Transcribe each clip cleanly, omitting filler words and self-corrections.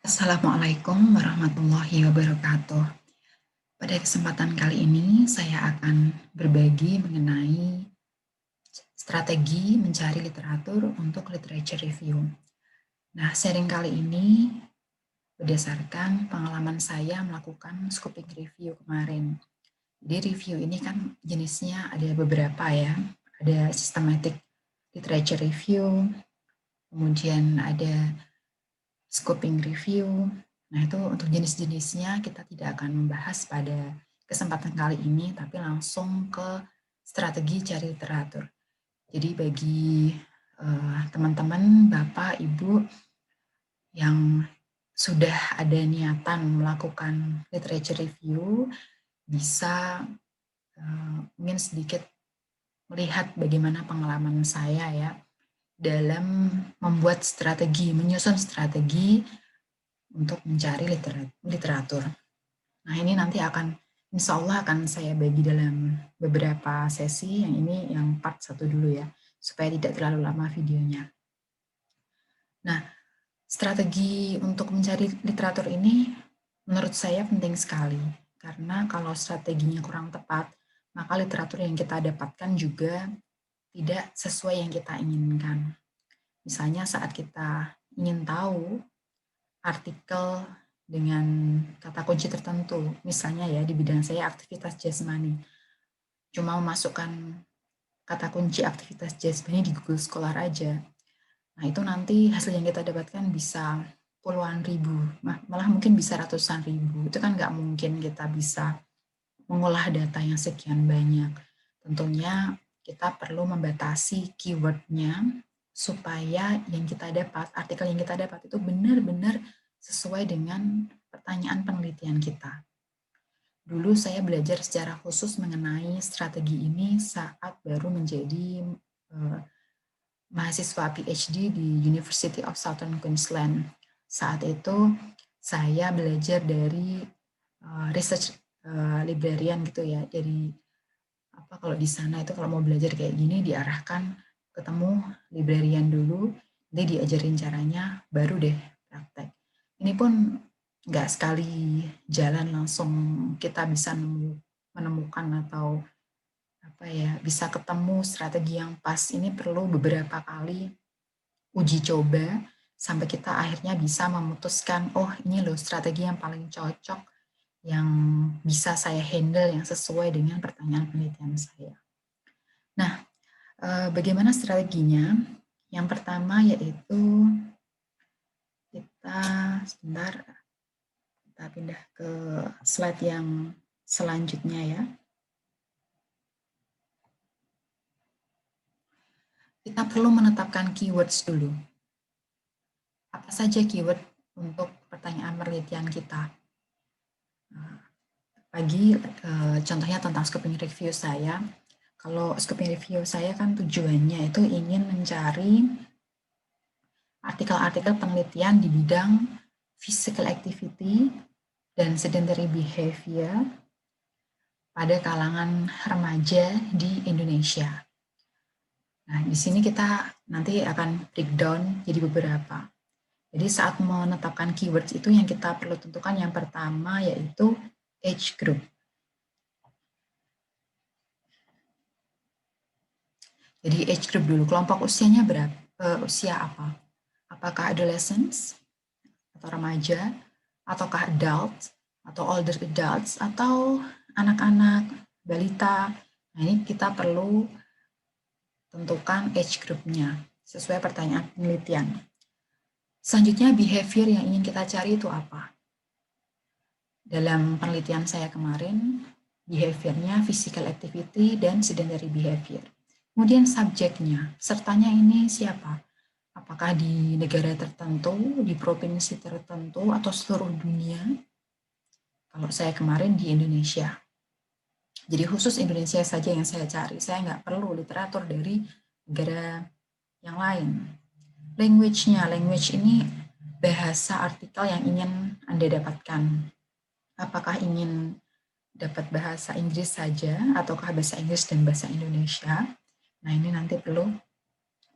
Assalamualaikum warahmatullahi wabarakatuh. Pada kesempatan kali ini saya akan berbagi mengenai strategi mencari literatur untuk literature review. Nah, sharing kali ini berdasarkan pengalaman saya melakukan scoping review kemarin. Jadi review ini kan jenisnya ada beberapa ya. Ada systematic literature review, kemudian ada scoping review. Nah, itu untuk jenis-jenisnya kita tidak akan membahas pada kesempatan kali ini, tapi langsung ke strategi cari literatur. Jadi bagi teman-teman, Bapak, Ibu yang sudah ada niatan melakukan literature review, bisa mungkin sedikit melihat bagaimana pengalaman saya ya dalam membuat strategi, menyusun strategi untuk mencari literatur. Nah, ini nanti insya Allah akan saya bagi dalam beberapa sesi. Yang ini yang part 1 dulu ya, supaya tidak terlalu lama videonya. Nah, strategi untuk mencari literatur ini menurut saya penting sekali. Karena kalau strateginya kurang tepat, maka literatur yang kita dapatkan juga tidak sesuai yang kita inginkan. Misalnya saat kita ingin tahu artikel dengan kata kunci tertentu, misalnya ya di bidang saya aktivitas jasmani, cuma memasukkan kata kunci aktivitas jasmani di Google Scholar aja, nah itu nanti hasil yang kita dapatkan bisa puluhan ribu, malah mungkin bisa ratusan ribu. Itu kan nggak mungkin kita bisa mengolah data yang sekian banyak. Tentunya kita perlu membatasi keywordnya supaya yang kita dapat, artikel yang kita dapat itu benar-benar sesuai dengan pertanyaan penelitian kita. Dulu saya belajar secara khusus mengenai strategi ini saat baru menjadi mahasiswa PhD di University of Southern Queensland. Saat itu saya belajar dari research librarian gitu ya. Jadi kalau di sana itu kalau mau belajar kayak gini diarahkan ketemu librarian dulu, nanti diajarin caranya, baru deh praktek. Ini pun nggak sekali jalan langsung kita bisa menemukan atau bisa ketemu strategi yang pas. Ini perlu beberapa kali uji coba sampai kita akhirnya bisa memutuskan, oh ini loh strategi yang paling cocok, yang bisa saya handle, yang sesuai dengan pertanyaan penelitian saya. Nah, bagaimana strateginya? Yang pertama yaitu kita pindah ke slide yang selanjutnya ya. Kita perlu menetapkan keywords dulu. Apa saja keyword untuk pertanyaan penelitian kita? Contohnya tentang scoping review saya. Kalau scoping review saya kan tujuannya itu ingin mencari artikel-artikel penelitian di bidang physical activity dan sedentary behavior pada kalangan remaja di Indonesia. Nah, di sini kita nanti akan breakdown jadi beberapa. Jadi saat menetapkan keywords itu yang kita perlu tentukan yang pertama yaitu age group. Jadi age group dulu, kelompok usianya berapa? Usia apa? Apakah adolescents atau remaja, ataukah adult atau older adults atau anak-anak, balita. Nah, ini kita perlu tentukan age group-nya sesuai pertanyaan penelitian. Selanjutnya behavior yang ingin kita cari itu apa? Dalam penelitian saya kemarin, behaviornya physical activity dan sedentary behavior. Kemudian subjeknya, sertanya ini siapa? Apakah di negara tertentu, di provinsi tertentu, atau seluruh dunia? Kalau saya kemarin di Indonesia. Jadi khusus Indonesia saja yang saya cari. Saya nggak perlu literatur dari negara yang lain. Language-nya, language ini bahasa artikel yang ingin Anda dapatkan. Apakah ingin dapat bahasa Inggris saja, ataukah bahasa Inggris dan bahasa Indonesia? Nah, ini nanti perlu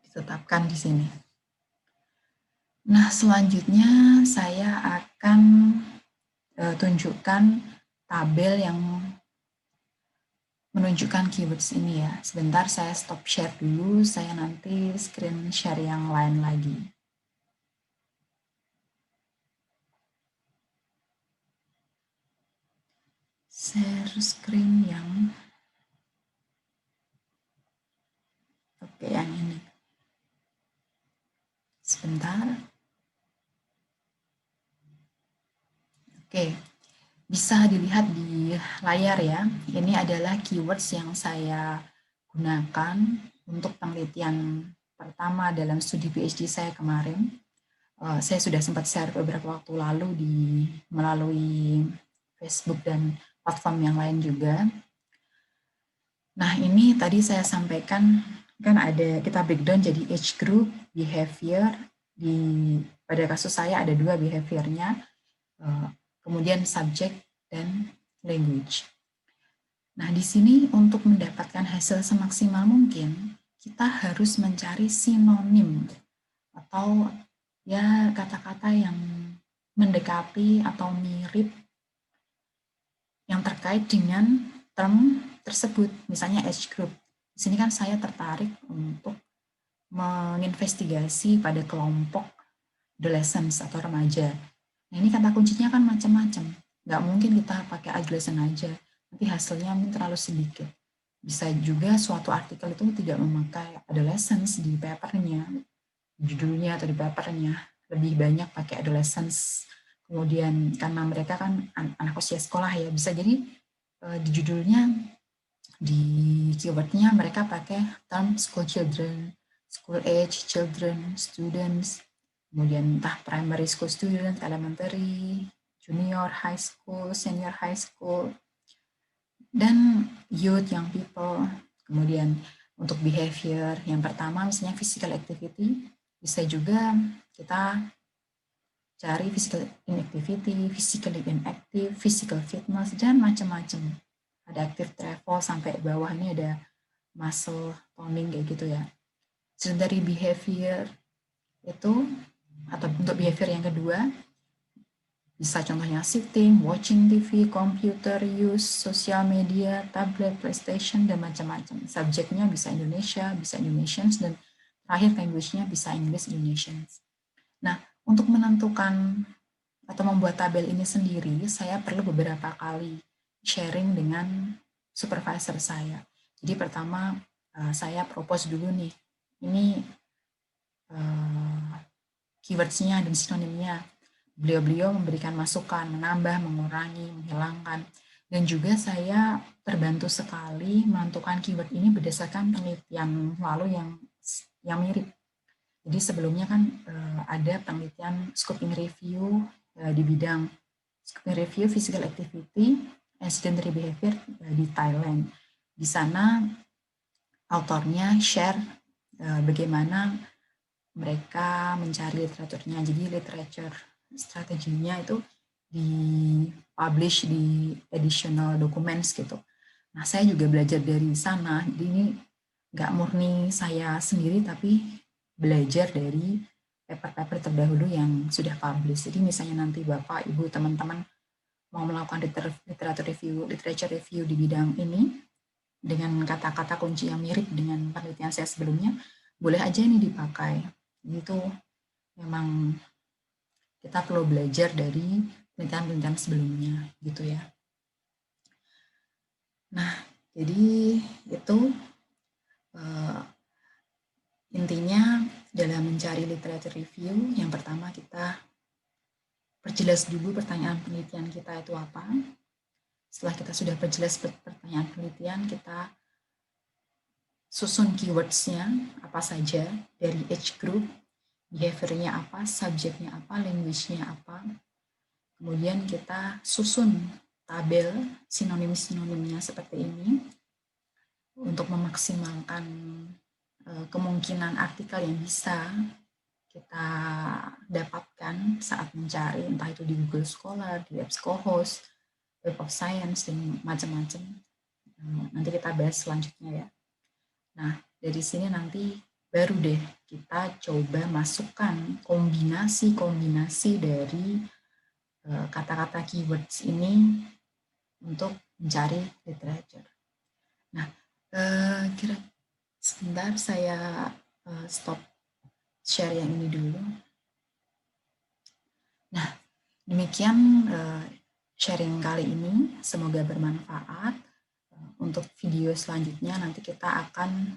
ditetapkan di sini. Nah, selanjutnya saya akan tunjukkan tabel yang menunjukkan keywords ini ya. Sebentar saya stop share dulu, saya nanti screen share yang lain lagi. Share screen yang oke, yang ini. Sebentar. Oke, bisa dilihat di layar ya. Ini adalah keywords yang saya gunakan untuk penelitian pertama dalam studi PhD saya kemarin. Saya sudah sempat share beberapa waktu lalu melalui Facebook dan platform yang lain juga. Nah, ini tadi saya sampaikan kan ada kita breakdown jadi age group, behavior. Pada kasus saya ada 2 behaviornya, kemudian subject dan language. Nah, di sini untuk mendapatkan hasil semaksimal mungkin, kita harus mencari sinonim atau ya kata-kata yang mendekati atau mirip yang terkait dengan term tersebut, misalnya age group. Di sini kan saya tertarik untuk menginvestigasi pada kelompok adolescents atau remaja. Nah, ini kata kuncinya kan macam-macam. Nggak mungkin kita pakai adolescent aja, nanti hasilnya mungkin terlalu sedikit. Bisa juga suatu artikel itu tidak memakai adolescents di papernya, judulnya atau di papernya, lebih banyak pakai adolescents. Kemudian karena mereka kan anak usia sekolah ya, bisa jadi di judulnya, di keywordnya mereka pakai term school children, school age children, students, kemudian entah primary school student, elementary, junior high school, senior high school, dan youth, young people. Kemudian untuk behavior, yang pertama misalnya physical activity, bisa juga kita cari physical inactivity, physically inactive, physical fitness, dan macam-macam. Ada active travel sampai bawah ini ada muscle toning kayak gitu ya. Jadi dari behavior itu, atau untuk behavior yang kedua, bisa contohnya sitting, watching TV, computer use, sosial media, tablet, PlayStation, dan macam-macam. Subjeknya bisa Indonesia, bisa Indonesians, dan terakhir language-nya bisa English, Indonesians. Nah, untuk menentukan atau membuat tabel ini sendiri, saya perlu beberapa kali sharing dengan supervisor saya. Jadi pertama, saya propose dulu nih, ini keywords-nya dan sinonimnya. Beliau-beliau memberikan masukan, menambah, mengurangi, menghilangkan. Dan juga saya terbantu sekali menentukan keyword ini berdasarkan penelitian lalu yang mirip. Jadi sebelumnya kan ada penelitian scoping review di bidang scoping review physical activity and sedentary behavior di Thailand. Di sana autornya share bagaimana mereka mencari literaturnya. Jadi literature strateginya itu di-publish di additional documents gitu. Nah, saya juga belajar dari sana. Jadi ini nggak murni saya sendiri, tapi belajar dari paper-paper terdahulu yang sudah publish. Jadi misalnya nanti Bapak, Ibu, teman-teman mau melakukan literature review di bidang ini, dengan kata-kata kunci yang mirip dengan penelitian saya sebelumnya, boleh aja ini dipakai. Itu memang kita perlu belajar dari penelitian-penelitian sebelumnya gitu ya. Nah, jadi itu intinya dalam mencari literature review, yang pertama kita perjelas dulu pertanyaan penelitian kita itu apa. Setelah kita sudah perjelas pertanyaan penelitian, kita susun keywords-nya apa saja dari age group, behavior-nya apa, subjeknya apa, language-nya apa. Kemudian kita susun tabel sinonim-sinonimnya seperti ini untuk memaksimalkan kemungkinan artikel yang bisa kita dapatkan saat mencari, entah itu di Google Scholar, di EBSCOhost, Web of Science, dan macam-macam. Nanti kita bahas selanjutnya ya. Nah, dari sini nanti baru deh kita coba masukkan kombinasi-kombinasi dari kata-kata keywords ini untuk mencari literature. Nah, kira sebentar saya stop share yang ini dulu. Nah, demikian sharing kali ini, semoga bermanfaat. Untuk video selanjutnya nanti kita akan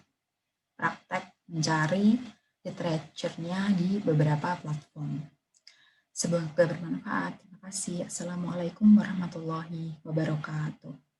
praktek mencari literaturnya di beberapa platform. Semoga bermanfaat. Terima kasih. Assalamualaikum warahmatullahi wabarakatuh.